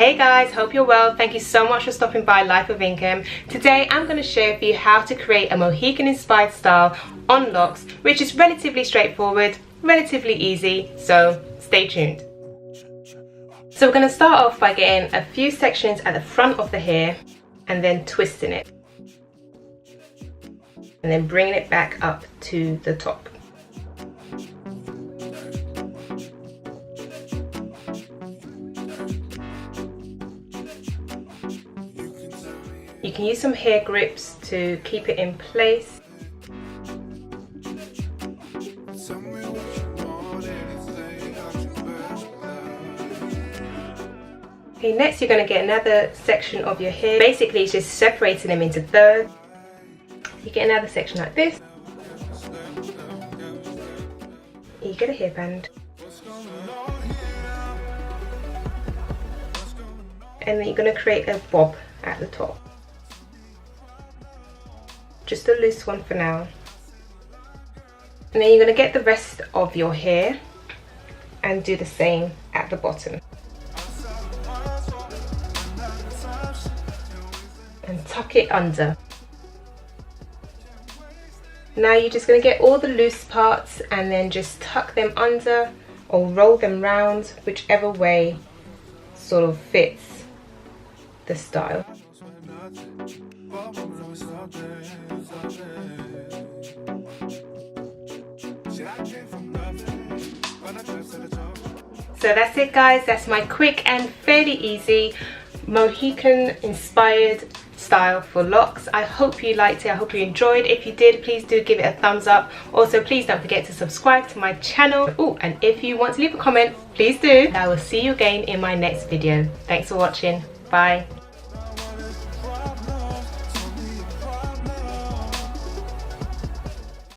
Hey guys, hope you're well. Thank you so much for stopping by Life of Nkem. Today I'm going to share with you how to create a Mohican inspired style on locks, which is relatively straightforward, relatively easy, so stay tuned. So we're going to start off by getting a few sections at the front of the hair and then twisting it. And then bringing it back up to the top. You can use some hair grips to keep it in place. Okay, next you're going to get another section of your hair. Basically it's just separating them into thirds. You get another section like this. You get a hairband. And then you're going to create a bob at the top. Just a loose one for now. And then you're going to get the rest of your hair and do the same at the bottom. And tuck it under. Now you're just going to get all the loose parts and then just tuck them under or roll them round, whichever way sort of fits the style. So that's it guys, that's my quick and fairly easy Mohican inspired style for locks. I hope you liked it, I hope you enjoyed. If you did, please do give it a thumbs up. Also please don't forget to subscribe to my channel. Oh, and if you want to leave a comment, please do. I will see you again in my next video. Thanks for watching. Bye.